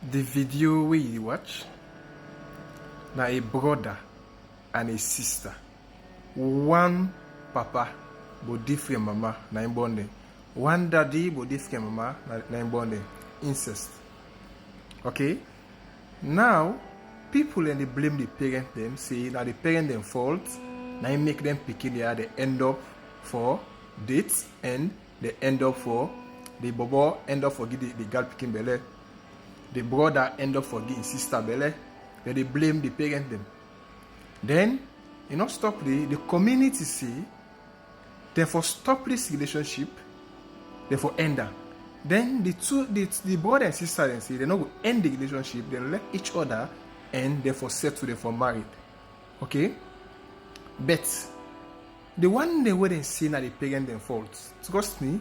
The video wey you watch na a brother and a sister. One papa but different mama na im born dem. One daddy but different mama na im born dem. Incest. Okay? Now, people and they blame the parent them, say na the parent them fault, na im make them pikin there, they end up for dates and they end up for the bobo end up for give the girl pikin belle. The brother end up for giving sister belle. Then they blame the parent them. Then, you know, stop the community say, therefore stop this relationship, therefore end am. Then the brother and sister then say they not go end the relationship, they let each other and therefore settle, therefore married. Okay? But the one day where they say na the parent them fault, trust me,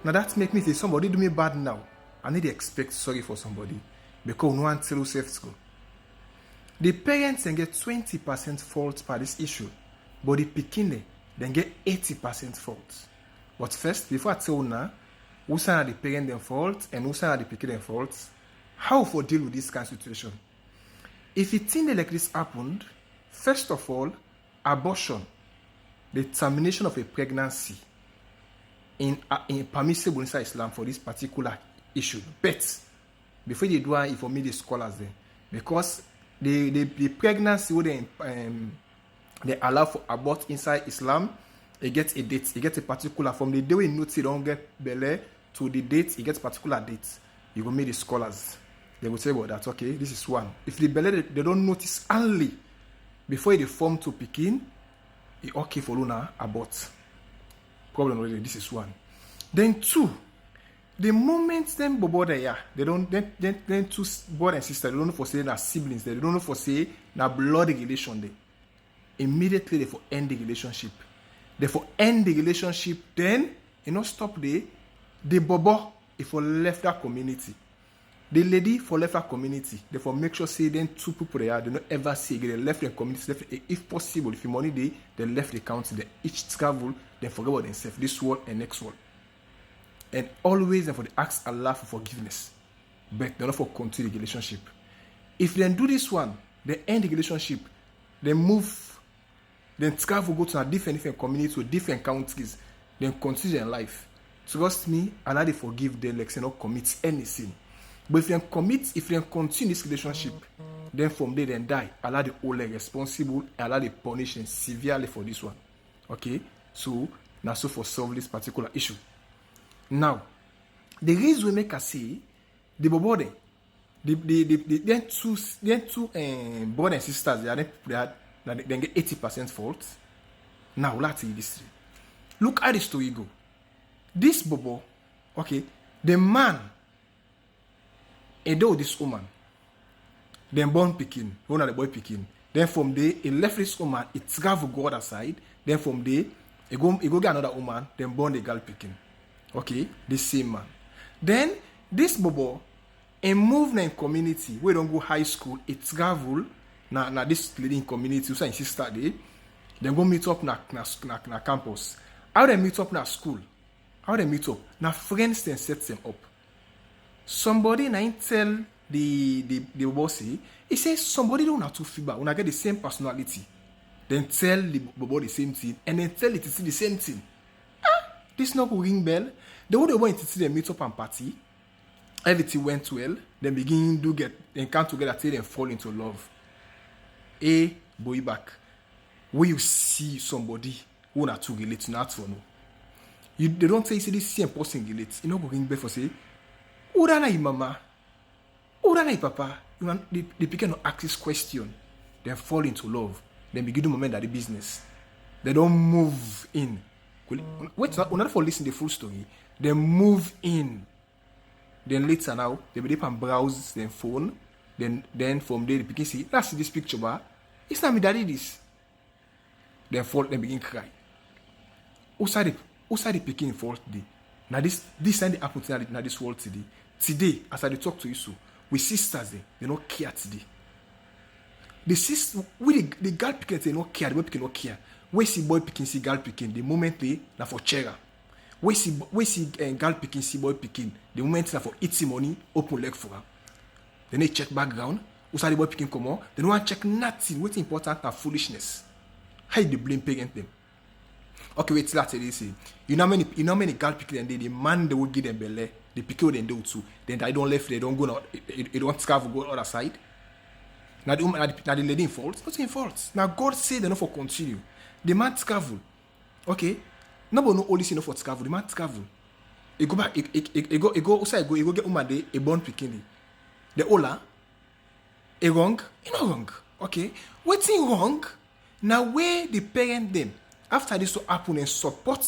now that make me say somebody do me bad now. I need to expect sorry for somebody because no one tell you safe school. The parents then get 20% fault for this issue, but the pikin then get 80% fault. But first, before I tell you now, who are the parent them fault and who are the pikin them fault, how for deal with this kind of situation? If a thing like this happened, first of all, abortion, the termination of a pregnancy, in permissible inside Islam for this particular issue. But before they do it, for me the scholars there, because the pregnancy where they allow for abort inside Islam, it gets a date, it gets a particular from the day we notice it don't get belle to the date, it gets particular dates. You will meet the scholars. They will say about that. Okay, this is one. If the belle they don't notice early before they form to pikin, it okay for Luna abort. Problem already. This is one. Then two, the moment them bobo they don't then two brother and sister, they don't know for say na siblings, they don't know for say na blood relation there. Immediately they for end the relationship. They for end the relationship, then you know stop the bobo if for left that community. The lady for left that community, they for make sure say then two people they don't ever see again. They left the community, left, if possible, if the money they left the county, they each travel, then forget about themselves, this world and next world. And always and for the ask Allah for forgiveness. But they're not for continue the relationship. If they do this one, they end the relationship, they move, then travel, go to a different community, to different countries, then continue their life. Trust me, Allah they forgive them like they not commit any sin. But if they continue this relationship, then from there they die. Allah the only responsible, Allah they punish them severely for this one. Okay? So now so for solve this particular issue. Now, the reason we make us say the bobo then two brothers and sisters they get 80% fault. Now let's see this. Look at the story go. This bobo, okay, the man endow this woman, then born pikin, one of the boy pikin. Then from there, he left this woman, he travel go other side. Then from there, he go get another woman, then born the girl pikin. Okay, this same man. Then this bobo, a move in community where don't go high school, he travel na this lady in community, so in sister day, then go meet up na campus. How they meet up na school? How they meet up? Na friends then set them up. Somebody na tell the bossy, he says somebody don't have two fever, when I get the same personality, then tell the bobo the same thing, and then tell it to see the same thing. This not go ring bell. The way they went to see them meet up and party, everything went well. Then begin to get then come together till they fall into love. A boy back. Where you see somebody who not to relate to not for no. They don't say this same person relate. You know go ring bell for say, who na your mama? Who na your papa? You know, they begin to ask this question. Then fall into love. Then begin to moment that the business. They don't move in. Wait, not for listening to the full story. They move in. Then later now, they be and browse their phone. Then from there, they begin see, let's see this picture, but it's not me daddy this. Then fall, then begin cry. Outside the picking fall today. Now this time they happen to now this world today. Today, as I talk to you so, with sisters they don't care today. The sister, the girl picking they don't care, the boy picking don't care. We see boy picking, see girl picking, the moment they na for chair. We see girl picking, see boy picking, the moment na for eating money, open leg for her. They need check background. Also the boy picking come on. They don't want check nothing. What's important are foolishness. How they blame parent them? Okay, wait till I tell you this. You know how many girl pick them, the man they will give them belly, the pick they do too. Then they don't left, they don't go now, they don't scarf go other side. Now the lady in fault. What's in fault? Now God said they not for continue. The man scarf. Okay? Nobody know all this enough for scarf. The man scarf. He go back, he go outside, he go get woman a born picking. The Ola, a wrong, you know wrong. Okay? What's in wrong? Now where the parent them, after this to happen and support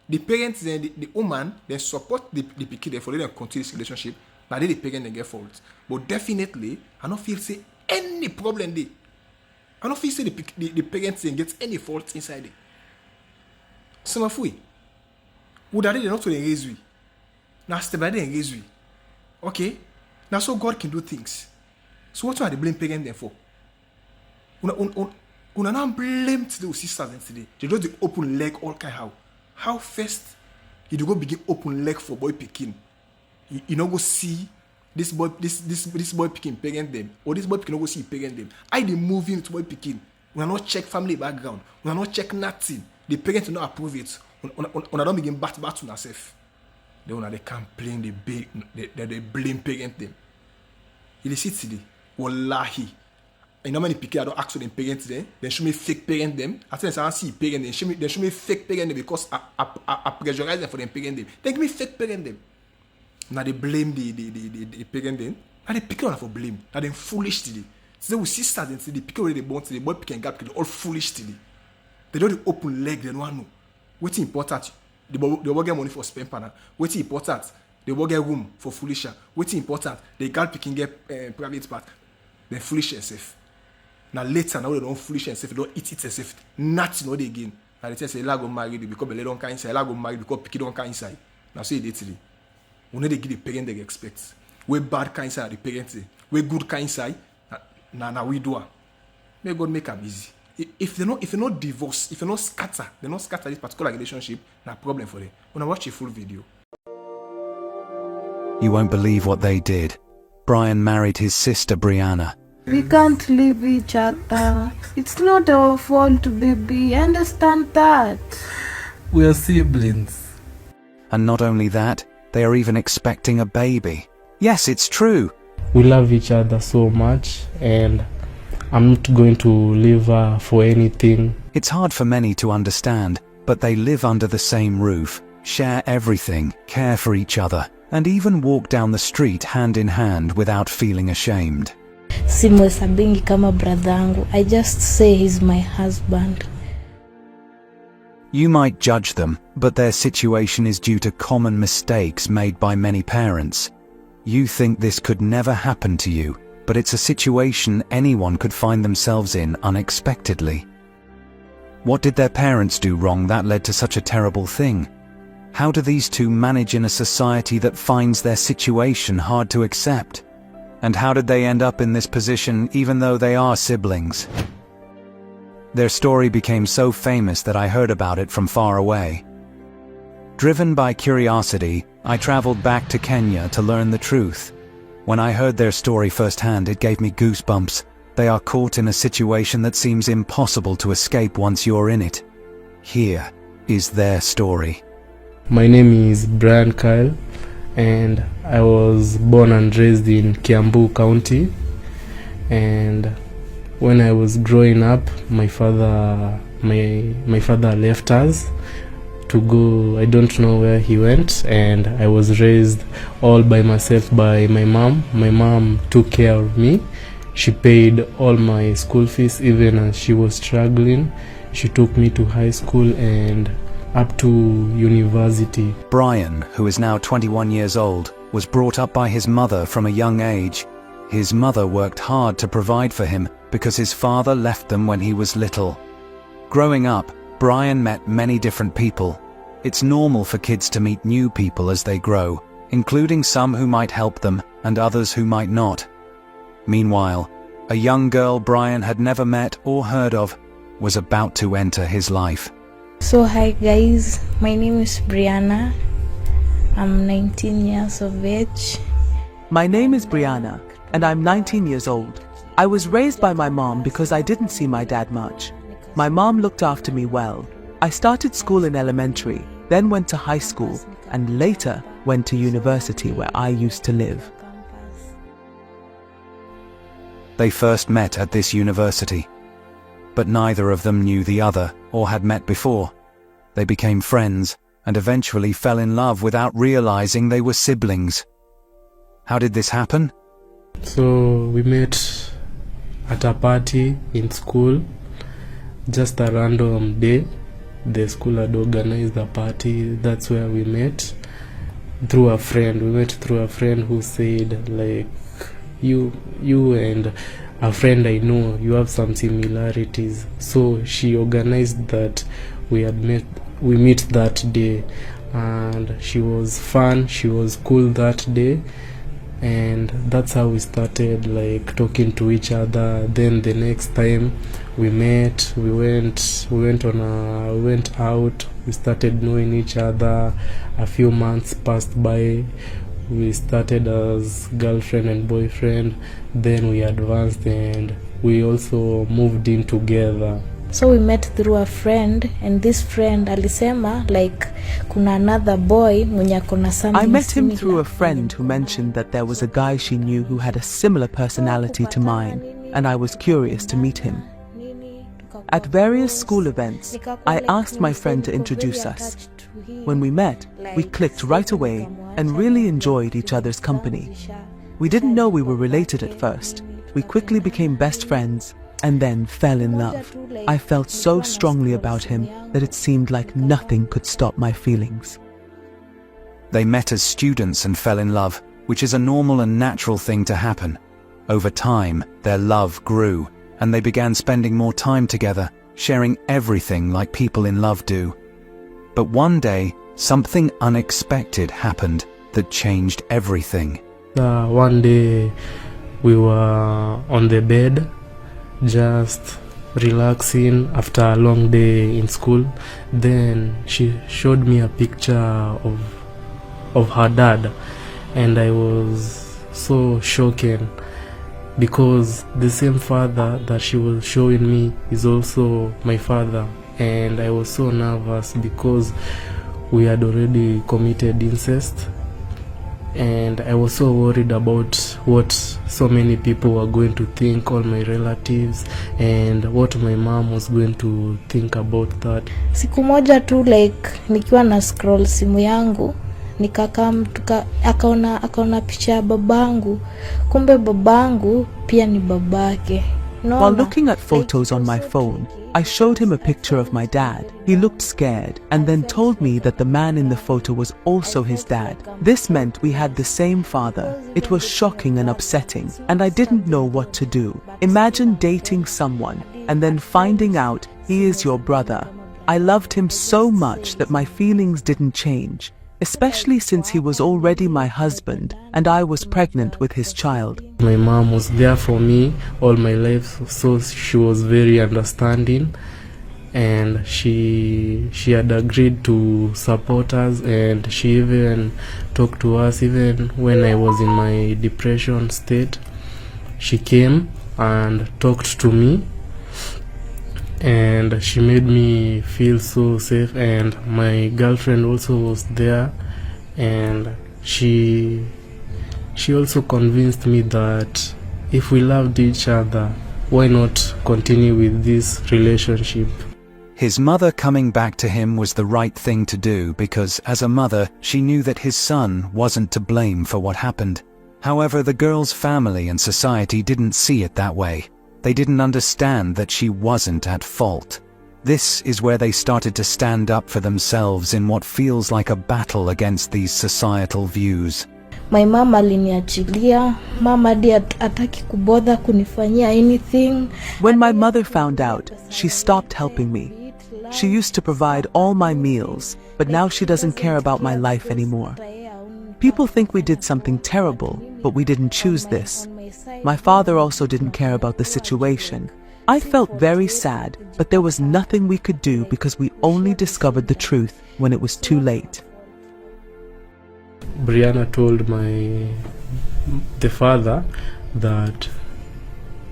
the parents and the woman, then support the pikin for them continue this relationship, now they the parent then get fault. But definitely, I don't feel say any problem there. I don't feel say the parents then get any fault inside it. Some of we would have not to raise we. Now step by then raise we. Okay? Now so God can do things. So what are they blame parents them for? Una not blame today sisters and today. They do the open leg all kind how. How first you do go begin open leg for boy picking. You know go see this boy picking parent them, or this boy picking go see parent them. I dey move in to boy picking. Una not check family background. Una not check nothing. The parents will not approve it. Una don't begin bat to yourself. Then una they complain, they blame parent them. You see today, wallahi. You know many people don't ask for them parents there. Then show me fake parent them. I tell them I see parent them. They show me fake parent them because I pressurize them for them parent them. They give me fake parent them. Now they blame the parent them. Now they pick on for blame. Now they foolish today. So with sisters and the people where they born today, boy pick and gap, they all foolish today. They don't open leg. They don't know. What's important? They will get money for spend partner. What's important? They will get room for foolish. What's important? They can't pick and get private part. They foolish themselves. Now later, now they don't foolish themselves, they don't eat it themselves. Nothing what they again. And they say, "I go marry because they don't come inside. I go marry because picky don't come inside." Now say it today. When they give the parent they expect. We bad kind inside the parents. We good kind inside. Now we do. May God make them easy. If they not divorce, if they not scatter this particular relationship, na problem for them. When I watch a full video. You won't believe what they did. Brian married his sister Brianna. We can't leave each other. It's not our fault, baby. Understand that. We are siblings. And not only that, they are even expecting a baby. Yes, it's true. We love each other so much, and I'm not going to leave her for anything. It's hard for many to understand, but they live under the same roof, share everything, care for each other, and even walk down the street hand in hand without feeling ashamed. Simwesabingi kama bradhangu. I just say he's my husband. You might judge them, but their situation is due to common mistakes made by many parents. You think this could never happen to you, but it's a situation anyone could find themselves in unexpectedly. What did their parents do wrong that led to such a terrible thing? How do these two manage in a society that finds their situation hard to accept? And how did they end up in this position even though they are siblings? Their story became so famous that I heard about it from far away. Driven by curiosity, I traveled back to Kenya to learn the truth. When I heard their story firsthand, it gave me goosebumps. They are caught in a situation that seems impossible to escape once you're in it. Here is their story. My name is Brian Kyle, and I was born and raised in Kiambu County. And when I was growing up, my father left us to go. I don't know where he went, and I was raised all by myself by my mom. My mom took care of me. She paid all my school fees even as she was struggling. She took me to high school and up to university. Brian, who is now 21 years old, was brought up by his mother from a young age. His mother worked hard to provide for him because his father left them when he was little. Growing up, Brian met many different people. It's normal for kids to meet new people as they grow, including some who might help them and others who might not. Meanwhile, a young girl Brian had never met or heard of was about to enter his life. So hi guys, my name is Brianna. I'm 19 years of age. My name is Brianna. and I'm 19 years old. I was raised by my mom because I didn't see my dad much. My mom looked after me well. I started school in elementary, then went to high school, and later went to university where I used to live. They first met at this university, but neither of them knew the other or had met before. They became friends and eventually fell in love without realizing they were siblings. How did this happen? So we met at a party in school, just a random day. The school had organized the party. That's where we met through a friend. We met through a friend who said, like, you and a friend I know, you have some similarities. So she organized that we meet that day, and she was fun, she was cool that day, and that's how we started like talking to each other. Then the next time we met, we went out, we started knowing each other. A few months passed by. We started as girlfriend and boyfriend, then we advanced and we also moved in together. So we met through a friend, and this friend alisema like kuna another boy mwenye akona something. I met him through a friend who mentioned that there was a guy she knew who had a similar personality to mine, and I was curious to meet him. At various school events, I asked my friend to introduce us. When we met, we clicked right away and really enjoyed each other's company. We didn't know we were related at first. We quickly became best friends and then fell in love. I felt so strongly about him that it seemed like nothing could stop my feelings. They met as students and fell in love, which is a normal and natural thing to happen. Over time, their love grew, and they began spending more time together, sharing everything like people in love do. But one day, something unexpected happened that changed everything. One day, we were on the bed, just relaxing after a long day in school. Then she showed me a picture of her dad, and I was so shocked because the same father that she was showing me is also my father, and I was so nervous because we had already committed incest, and I was so worried about what so many people were going to think, all my relatives, and what my mom was going to think about that. Siku moja tu like nikiwa na scroll simu yangu, nikakam akaona picha ya babangu, kumbe babangu pia ni babake. While looking at photos on my phone, I showed him a picture of my dad. He looked scared and then told me that the man in the photo was also his dad. This meant we had the same father. It was shocking and upsetting, and I didn't know what to do. Imagine dating someone and then finding out he is your brother. I loved him so much that my feelings didn't change, especially since he was already my husband and I was pregnant with his child. My mom was there for me all my life, so she was very understanding, and she had agreed to support us, and she even talked to us even when I was in my depression state. She came and talked to me, and she made me feel so safe, and my girlfriend also was there, and she also convinced me that if we loved each other, why not continue with this relationship. His mother coming back to him was the right thing to do because, as a mother, she knew that his son wasn't to blame for what happened. However, the girl's family and society didn't see it that way. They didn't understand that she wasn't at fault. This is where they started to stand up for themselves in what feels like a battle against these societal views. My mom aliniachilia, mama hadi hataki kubother kunifanyia anything. When my mother found out, she stopped helping me. She used to provide all my meals, but now she doesn't care about my life anymore. People think we did something terrible, but we didn't choose this. My father also didn't care about the situation. I felt very sad, but there was nothing we could do because we only discovered the truth when it was too late. Brianna told the father that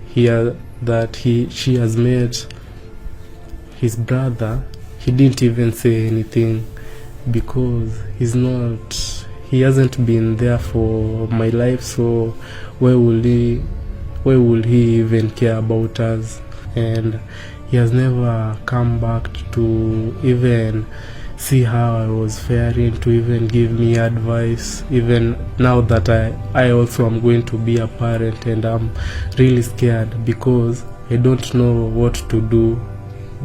she has met his brother, he didn't even say anything because he hasn't been there for my life, so why will he even care about us? And he has never come back to even see how I was faring, to even give me advice. Even now that I also am going to be a parent, and I'm really scared because I don't know what to do.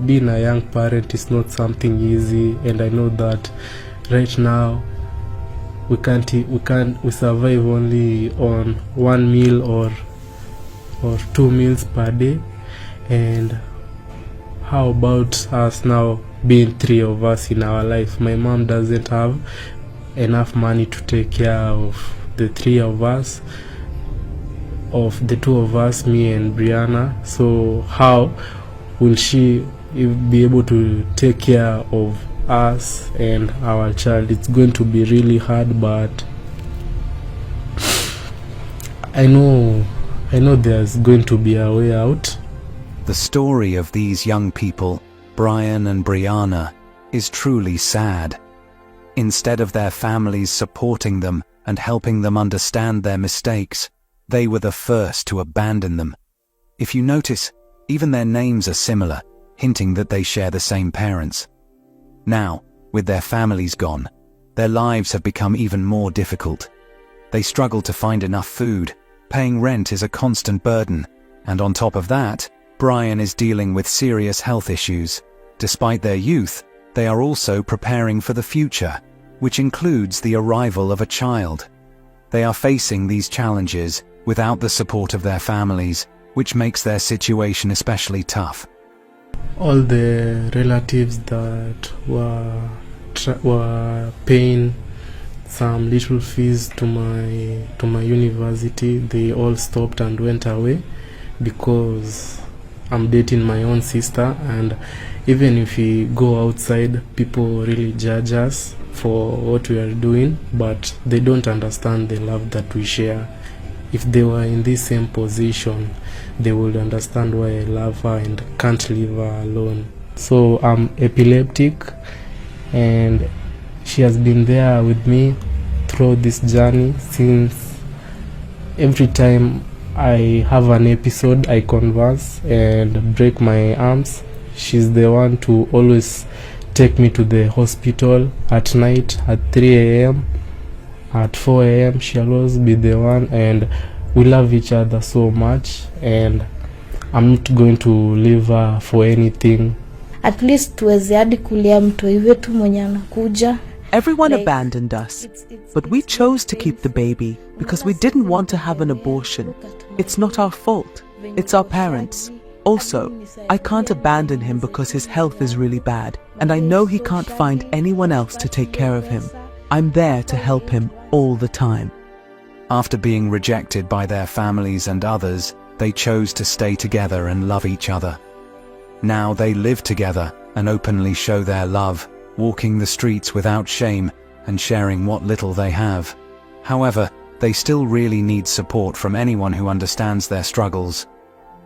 Being a young parent is not something easy, and I know that right now we survive only on one meal or 2 meals per day. And how about us now being 3 of us in our life? My mom doesn't have enough money to take care of the 3 of us, of the 2 of us, me and Brianna. So how will she be able to take care of us and our child? It's going to be really hard, but I know there's going to be a way out. The story of these young people, Brian and Brianna, is truly sad. Instead of their families supporting them and helping them understand their mistakes, they were the first to abandon them. If you notice, even their names are similar, hinting that they share the same parents. Now, with their families gone, their lives have become even more difficult. They struggle to find enough food, paying rent is a constant burden, and on top of that, Brian is dealing with serious health issues. Despite their youth, they are also preparing for the future, which includes the arrival of a child. They are facing these challenges without the support of their families, which makes their situation especially tough. All the relatives that were paying some little fees to my university, they all stopped and went away because I'm dating my own sister, and even if we go outside, people really judge us for what we are doing, but they don't understand the love that we share. If they were in this same position, they would understand why I love her and can't leave her alone. So I'm epileptic, and she has been there with me through this journey since every time I have an episode, I converse and break my arms. She's the one to always take me to the hospital at night at 3 a.m. At 4 a.m. she'll always be the one, and we love each other so much, and I'm not going to leave her for anything. At least tuweze hadi kulia mtoi wetu mwenye anakuja. Everyone abandoned us, but we chose to keep the baby because we didn't want to have an abortion. It's not our fault. It's our parents. Also, I can't abandon him because his health is really bad, and I know he can't find anyone else to take care of him. I'm there to help him all the time. After being rejected by their families and others, they chose to stay together and love each other. Now they live together and openly show their love, walking the streets without shame and sharing what little they have. However, they still really need support from anyone who understands their struggles.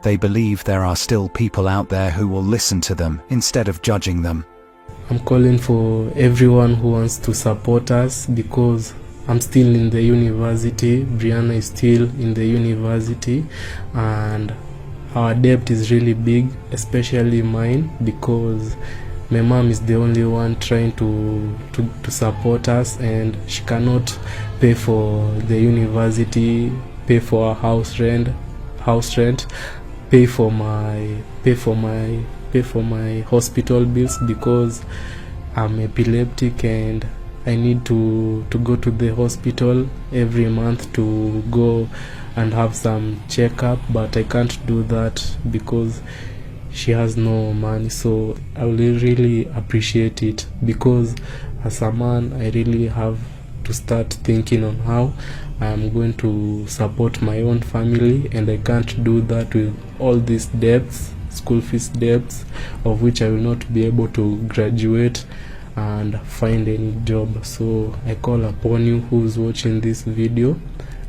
They believe there are still people out there who will listen to them instead of judging them. I'm calling for everyone who wants to support us because I'm still in the university, Brianna is still in the university, and our debt is really big, especially mine, because my mom is the only one trying to support us, and she cannot pay for the university, pay for our house rent, pay for my hospital bills because I'm epileptic and I need to go to the hospital every month to go and have some checkup, but I can't do that because she has no money. So I will really appreciate it, because as a man I really have to start thinking on how I am going to support my own family, and I can't do that with all these debts, school fees debts, of which I will not be able to graduate and find any job. So I call upon you who's watching this video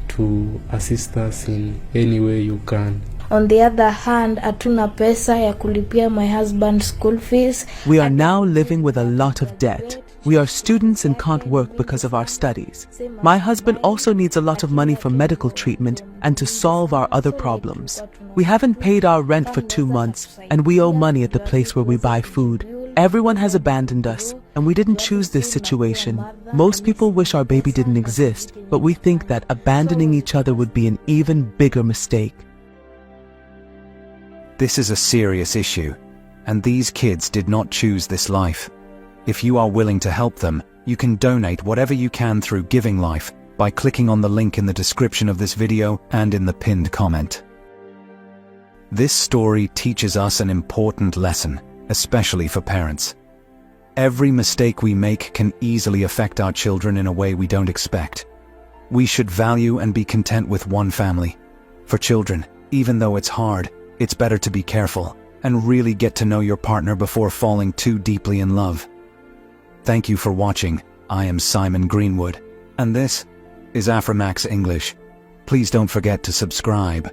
to to assist us in any way you can. On the other hand, hatuna pesa ya kulipia my husband's school fees. We are now living with a lot of debt. We are students and can't work because of our studies. My husband also needs a lot of money for medical treatment and to solve our other problems. We haven't paid our rent for 2 months, and we owe money at the place where we buy food. Everyone has abandoned us, and we didn't choose this situation. Most people wish our baby didn't exist, but we think that abandoning each other would be an even bigger mistake. This is a serious issue, and these kids did not choose this life. If you are willing to help them, you can donate whatever you can through Giving Life by clicking on the link in the description of this video and in the pinned comment. This story teaches us an important lesson, especially for parents. Every mistake we make can easily affect our children in a way we don't expect. We should value and be content with one family. For children, even though it's hard, it's better to be careful and really get to know your partner before falling too deeply in love. Thank you for watching. I am Simon Greenwood, and this is Aframax English. Please don't forget to subscribe.